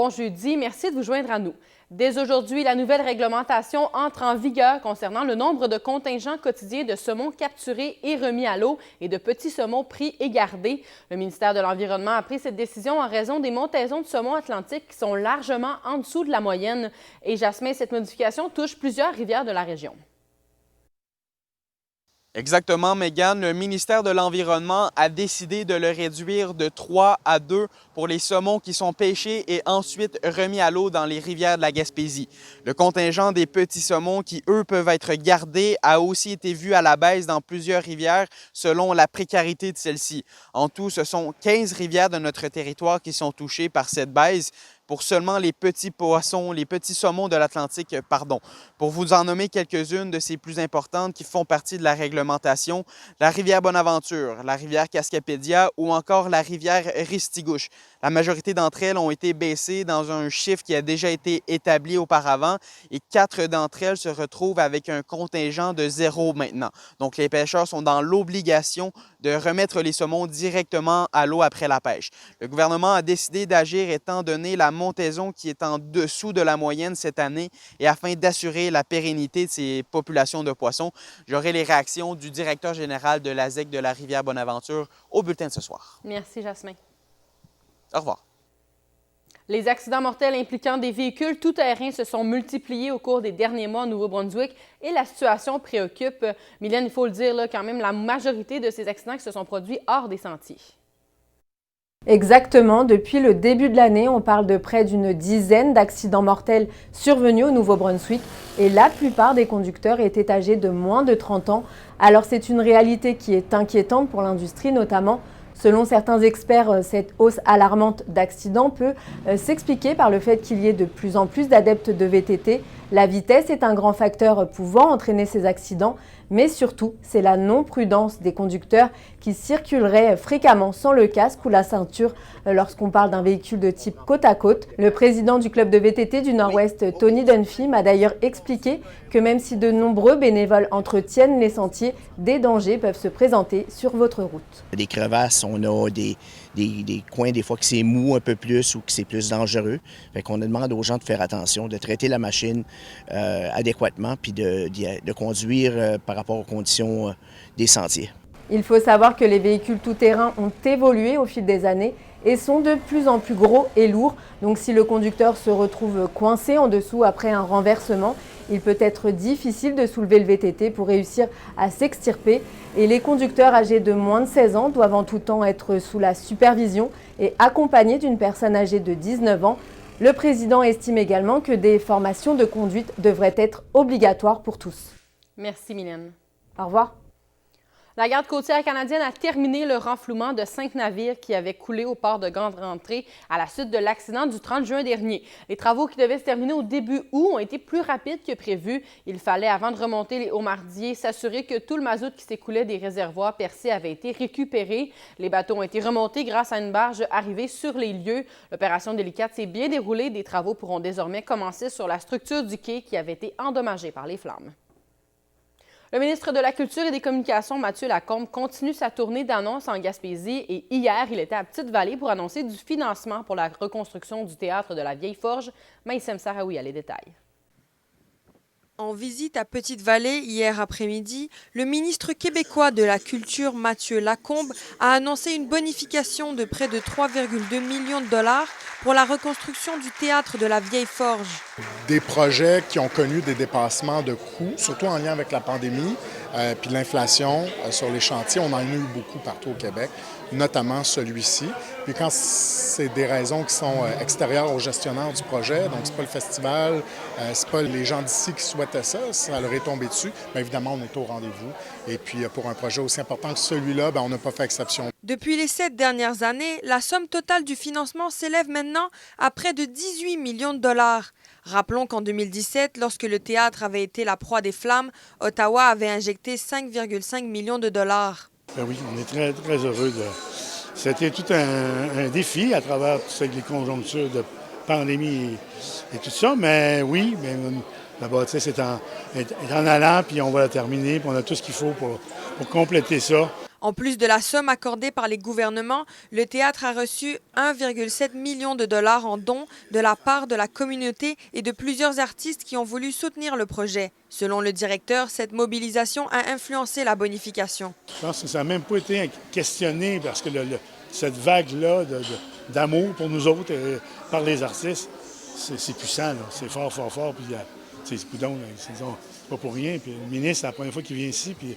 bon jeudi. Merci de vous joindre à nous. Dès aujourd'hui, la nouvelle réglementation entre en vigueur concernant le nombre de contingents quotidiens de saumons capturés et remis à l'eau et de petits saumons pris et gardés. Le ministère de l'Environnement a pris cette décision en raison des montaisons de saumons atlantiques qui sont largement en dessous de la moyenne. Et Jasmin, cette modification touche plusieurs rivières de la région. Exactement, Mégane. Le ministère de l'Environnement a décidé de le réduire de 3 à 2 pour les saumons qui sont pêchés et ensuite remis à l'eau dans les rivières de la Gaspésie. Le contingent des petits saumons qui, eux, peuvent être gardés a aussi été vu à la baisse dans plusieurs rivières selon la précarité de celles-ci. En tout, ce sont 15 rivières de notre territoire qui sont touchées par cette baisse. Pour seulement les petits poissons, les petits saumons de l'Atlantique, Pour vous en nommer quelques-unes de ces plus importantes qui font partie de la réglementation, la rivière Bonaventure, la rivière Cascapédia ou encore la rivière Ristigouche. La majorité d'entre elles ont été baissées dans un chiffre qui a déjà été établi auparavant et 4 d'entre elles se retrouvent avec un contingent de 0 maintenant. Donc, les pêcheurs sont dans l'obligation de remettre les saumons directement à l'eau après la pêche. Le gouvernement a décidé d'agir étant donné la montaison qui est en dessous de la moyenne cette année et afin d'assurer la pérennité de ces populations de poissons. J'aurai les réactions du directeur général de la ZEC de la rivière Bonaventure au bulletin de ce soir. Merci, Jasmin. Au revoir. Les accidents mortels impliquant des véhicules tout-terrain se sont multipliés au cours des derniers mois au Nouveau-Brunswick et la situation préoccupe. Mylène, il faut le dire, quand même, la majorité de ces accidents qui se sont produits hors des sentiers. Exactement. Depuis le début de l'année, on parle de près d'une dizaine d'accidents mortels survenus au Nouveau-Brunswick et la plupart des conducteurs étaient âgés de moins de 30 ans. Alors c'est une réalité qui est inquiétante pour l'industrie notamment. Selon certains experts, cette hausse alarmante d'accidents peut s'expliquer par le fait qu'il y ait de plus en plus d'adeptes de VTT. La vitesse est un grand facteur pouvant entraîner ces accidents, mais surtout, c'est la non-prudence des conducteurs qui circuleraient fréquemment sans le casque ou la ceinture lorsqu'on parle d'un véhicule de type côte à côte. Le président du club de VTT du Nord-Ouest, Tony Dunphy, m'a d'ailleurs expliqué que même si de nombreux bénévoles entretiennent les sentiers, des dangers peuvent se présenter sur votre route. Des crevasses, on a des coins des fois que c'est mou un peu plus ou que c'est plus dangereux. Fait qu'on demande aux gens de faire attention, de traiter la machine adéquatement puis de conduire par rapport aux conditions des sentiers. Il faut savoir que les véhicules tout-terrain ont évolué au fil des années et sont de plus en plus gros et lourds. Donc si le conducteur se retrouve coincé en dessous après un renversement, il peut être difficile de soulever le VTT pour réussir à s'extirper. Et les conducteurs âgés de moins de 16 ans doivent en tout temps être sous la supervision et accompagnés d'une personne âgée de 19 ans. Le président estime également que des formations de conduite devraient être obligatoires pour tous. Merci, Mylène. Au revoir. La garde côtière canadienne a terminé le renflouement de 5 navires qui avaient coulé au port de Grande-Rentrée à la suite de l'accident du 30 juin dernier. Les travaux qui devaient se terminer au début août ont été plus rapides que prévu. Il fallait, avant de remonter les hauts-mardiers, s'assurer que tout le mazout qui s'écoulait des réservoirs percés avait été récupéré. Les bateaux ont été remontés grâce à une barge arrivée sur les lieux. L'opération délicate s'est bien déroulée. Des travaux pourront désormais commencer sur la structure du quai qui avait été endommagée par les flammes. Le ministre de la Culture et des Communications, Mathieu Lacombe, continue sa tournée d'annonces en Gaspésie et hier, il était à Petite-Vallée pour annoncer du financement pour la reconstruction du théâtre de la Vieille Forge. Maïssem Saraoui a les détails. En visite à Petite-Vallée hier après-midi, le ministre québécois de la Culture, Mathieu Lacombe, a annoncé une bonification de près de 3,2 millions de dollars pour la reconstruction du théâtre de la Vieille Forge. Des projets qui ont connu des dépassements de coûts, surtout en lien avec la pandémie, puis l'inflation sur les chantiers. On en a eu beaucoup partout au Québec, notamment celui-ci. Puis quand c'est des raisons qui sont extérieures aux gestionnaires du projet, donc c'est pas le festival, c'est pas les gens d'ici qui souhaitaient ça, ça leur est tombé dessus, bien évidemment, on est au rendez-vous. Et puis pour un projet aussi important que celui-là, bien, on n'a pas fait exception. Depuis les 7 dernières années, la somme totale du financement s'élève maintenant à près de 18 millions de dollars. Rappelons qu'en 2017, lorsque le théâtre avait été la proie des flammes, Ottawa avait injecté 5,5 millions de dollars. Ben oui, on est très, très heureux. C'était tout un défi à travers toutes les conjonctures de pandémie et tout ça, mais oui, la bâtisse est en allant, puis on va la terminer, puis on a tout ce qu'il faut pour compléter ça. En plus de la somme accordée par les gouvernements, le théâtre a reçu 1,7 million de dollars en dons de la part de la communauté et de plusieurs artistes qui ont voulu soutenir le projet. Selon le directeur, cette mobilisation a influencé la bonification. Je pense que ça n'a même pas été questionné parce que cette vague-là d'amour pour nous autres par les artistes, c'est puissant, là. C'est fort, fort, fort. Puis, c'est coudonc, c'est pas pour rien. Puis le ministre, c'est la première fois qu'il vient ici, puis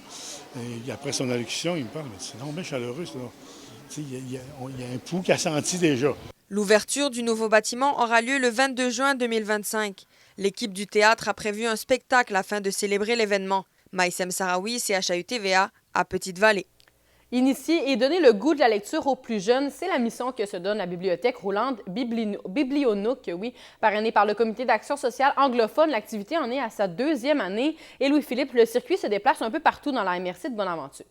après son allocution, il me parle, mais c'est non, bien chaleureux, ça. Il y a un pouls qu'il a senti déjà. L'ouverture du nouveau bâtiment aura lieu le 22 juin 2025. L'équipe du théâtre a prévu un spectacle afin de célébrer l'événement. Maïsem Sarawi, CHAU-TVA, à Petite-Vallée. Initier et donner le goût de la lecture aux plus jeunes, c'est la mission que se donne la bibliothèque roulante Biblionook, parrainée par le Comité d'action sociale anglophone. L'activité en est à sa 2e année. Et Louis-Philippe, le circuit se déplace un peu partout dans la MRC de Bonaventure.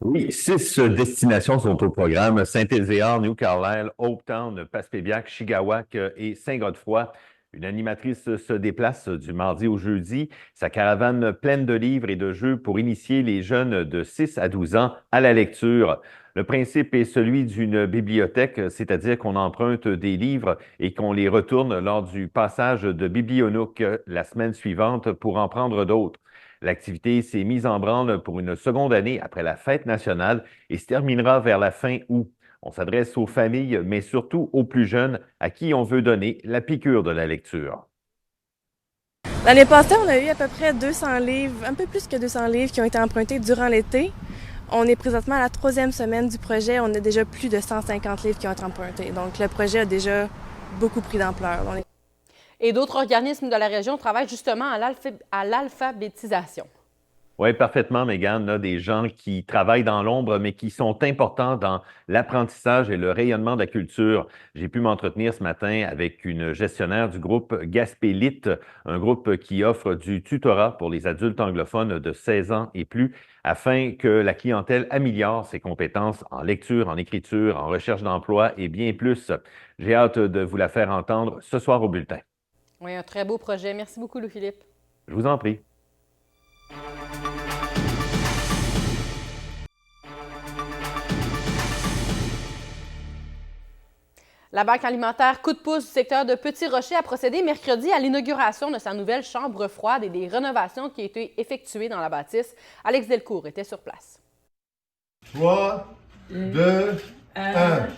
Oui, 6 destinations sont au programme. Saint-Ézéard, New Carlisle, Hopetown, Passepébiac, Chigawac et Saint-Godefroy. Une animatrice se déplace du mardi au jeudi. Sa caravane pleine de livres et de jeux pour initier les jeunes de 6 à 12 ans à la lecture. Le principe est celui d'une bibliothèque, c'est-à-dire qu'on emprunte des livres et qu'on les retourne lors du passage de Biblionook la semaine suivante pour en prendre d'autres. L'activité s'est mise en branle pour une seconde année après la fête nationale et se terminera vers la fin août. On s'adresse aux familles, mais surtout aux plus jeunes à qui on veut donner la piqûre de la lecture. L'année passée, on a eu à peu près 200 livres, un peu plus que 200 livres qui ont été empruntés durant l'été. On est présentement à la 3e semaine du projet. On a déjà plus de 150 livres qui ont été empruntés. Donc, le projet a déjà beaucoup pris d'ampleur. Et d'autres organismes de la région travaillent justement à l'alphabétisation. Oui, parfaitement, Mégane. On a des gens qui travaillent dans l'ombre, mais qui sont importants dans l'apprentissage et le rayonnement de la culture. J'ai pu m'entretenir ce matin avec une gestionnaire du groupe Gaspélite, un groupe qui offre du tutorat pour les adultes anglophones de 16 ans et plus, afin que la clientèle améliore ses compétences en lecture, en écriture, en recherche d'emploi et bien plus. J'ai hâte de vous la faire entendre ce soir au bulletin. Oui, un très beau projet. Merci beaucoup, Louis-Philippe. Je vous en prie. La Banque alimentaire Coup de pouce du secteur de Petit-Rocher a procédé mercredi à l'inauguration de sa nouvelle chambre froide et des rénovations qui ont été effectuées dans la bâtisse. Alex Delcourt était sur place. 3, 2, 1.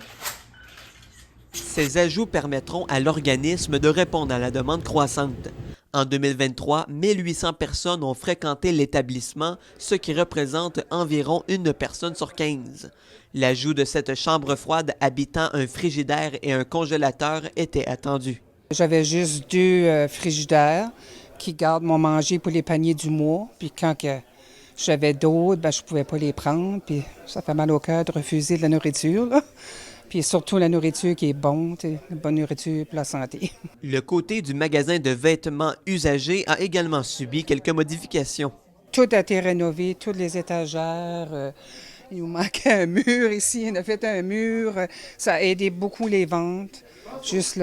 Ces ajouts permettront à l'organisme de répondre à la demande croissante. En 2023, 1800 personnes ont fréquenté l'établissement, ce qui représente environ une personne sur 15. L'ajout de cette chambre froide habitant un frigidaire et un congélateur était attendu. J'avais juste 2 frigidaires qui gardent mon manger pour les paniers du mois. Puis quand j'avais d'autres, je ne pouvais pas les prendre. Puis ça fait mal au cœur de refuser de la nourriture, là. Puis surtout la nourriture qui est bonne, bonne nourriture pour la santé. Le côté du magasin de vêtements usagés a également subi quelques modifications. Tout a été rénové, toutes les étagères. Il nous manquait un mur ici, on a fait un mur. Ça a aidé beaucoup les ventes. Juste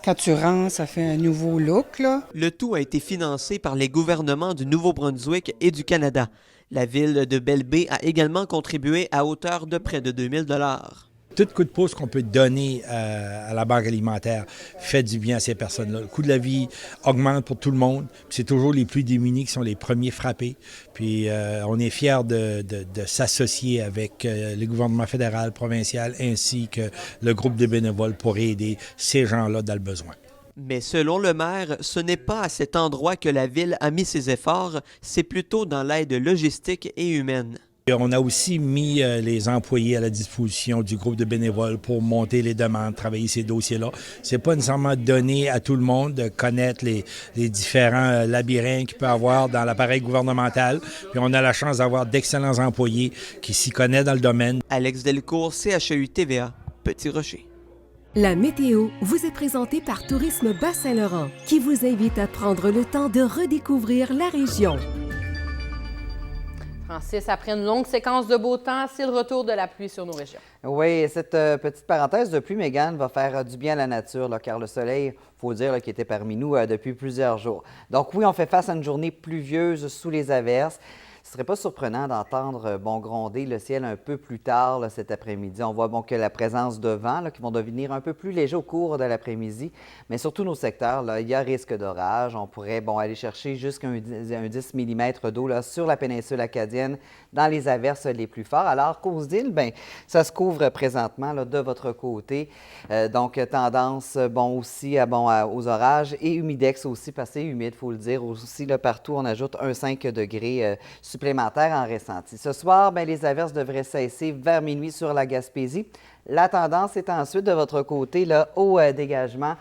quand tu rentres, ça fait un nouveau look, là. Le tout a été financé par les gouvernements du Nouveau-Brunswick et du Canada. La ville de Belle-Baie a également contribué à hauteur de près de 2000 $. Tout coup de pouce qu'on peut donner à la Banque alimentaire fait du bien à ces personnes-là. Le coût de la vie augmente pour tout le monde. C'est toujours les plus démunis qui sont les premiers frappés. Puis on est fiers de s'associer avec le gouvernement fédéral, provincial, ainsi que le groupe de bénévoles pour aider ces gens-là dans le besoin. Mais selon le maire, ce n'est pas à cet endroit que la ville a mis ses efforts, c'est plutôt dans l'aide logistique et humaine. On a aussi mis les employés à la disposition du groupe de bénévoles pour monter les demandes, travailler ces dossiers-là. C'est pas nécessairement donné à tout le monde de connaître les différents labyrinthes qu'il peut y avoir dans l'appareil gouvernemental. Puis on a la chance d'avoir d'excellents employés qui s'y connaissent dans le domaine. Alex Delcourt, CHAU-TVA, Petit-Rocher. La météo vous est présentée par Tourisme Bas-Saint-Laurent, qui vous invite à prendre le temps de redécouvrir la région. Francis, après une longue séquence de beau temps, c'est le retour de la pluie sur nos régions. Oui, cette petite parenthèse de pluie, Mégane, va faire du bien à la nature, là, car le soleil, il faut dire, qui était parmi nous depuis plusieurs jours. Donc oui, on fait face à une journée pluvieuse sous les averses. ce ne serait pas surprenant d'entendre gronder le ciel un peu plus tard là, cet après-midi. On voit que la présence de vent là, qui vont devenir un peu plus légers au cours de l'après-midi, mais sur tous nos secteurs, là, il y a risque d'orage. On pourrait aller chercher jusqu'à un 10 mm d'eau là, sur la péninsule acadienne dans les averses les plus forts. Alors qu'aux îles, ça se couvre présentement là, de votre côté. Donc, tendance aussi aux orages et humidex aussi, parce que c'est humide, il faut le dire. Aussi, là, partout, on ajoute un 5 degrés supplémentaire en ressenti. Ce soir, les averses devraient cesser vers minuit sur la Gaspésie. La tendance est ensuite de votre côté, là, au dégagement.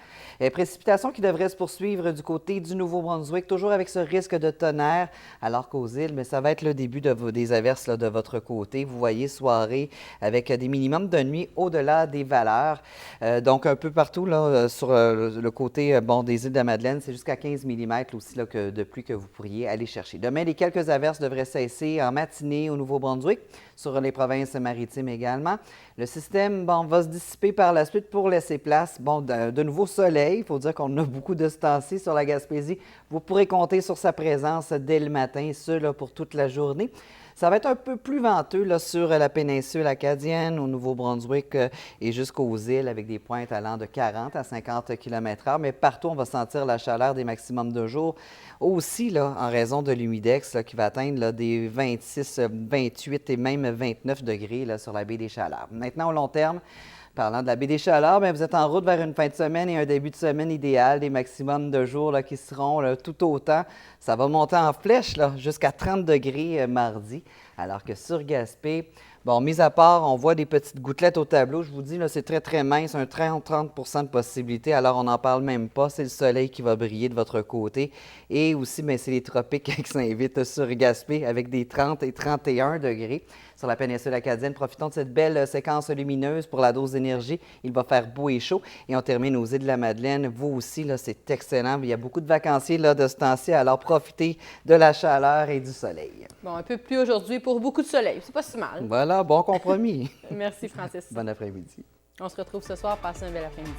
Précipitations qui devraient se poursuivre du côté du Nouveau-Brunswick, toujours avec ce risque de tonnerre, alors qu'aux îles, mais ça va être le début des averses là, de votre côté. Vous voyez, soirée avec des minimums de nuit au-delà des valeurs. Donc, un peu partout là, sur le côté des îles de Madeleine, c'est jusqu'à 15 mm aussi là, de pluie que vous pourriez aller chercher. Demain, les quelques averses devraient cesser en matinée au Nouveau-Brunswick, sur les provinces maritimes également. Le système va se dissiper par la suite pour laisser place de nouveau soleil. Il faut dire qu'on a beaucoup de ce temps-ci sur la Gaspésie. Vous pourrez compter sur sa présence dès le matin, ce là, pour toute la journée. Ça va être un peu plus venteux là, sur la péninsule acadienne, au Nouveau-Brunswick et jusqu'aux îles, avec des pointes allant de 40 à 50 km/h. Mais partout, on va sentir la chaleur des maximums de jour. Aussi, là, en raison de l'humidex qui va atteindre là, des 26, 28 et même 29 degrés là, sur la baie des Chaleurs. Maintenant, au long terme, parlant de la baie des Chaleurs, vous êtes en route vers une fin de semaine et un début de semaine idéal, des maximums de jours là, qui seront là, tout autant. Ça va monter en flèche jusqu'à 30 degrés mardi, alors que sur Gaspé, mis à part, on voit des petites gouttelettes au tableau. Je vous dis, c'est très, très mince, un 30 % de possibilité. Alors, on n'en parle même pas. C'est le soleil qui va briller de votre côté. Et aussi, c'est les tropiques qui s'invitent sur Gaspé avec des 30 et 31 degrés. Sur la péninsule acadienne, profitons de cette belle séquence lumineuse pour la dose d'énergie. Il va faire beau et chaud. Et on termine aux îles de la Madeleine. Vous aussi, là, c'est excellent. Il y a beaucoup de vacanciers là, de ce temps-ci. Alors, profitez de la chaleur et du soleil. Un peu plus aujourd'hui pour beaucoup de soleil. C'est pas si mal. Voilà, bon compromis. Merci, Francis. Bon après-midi. On se retrouve ce soir. Passez un bel après-midi.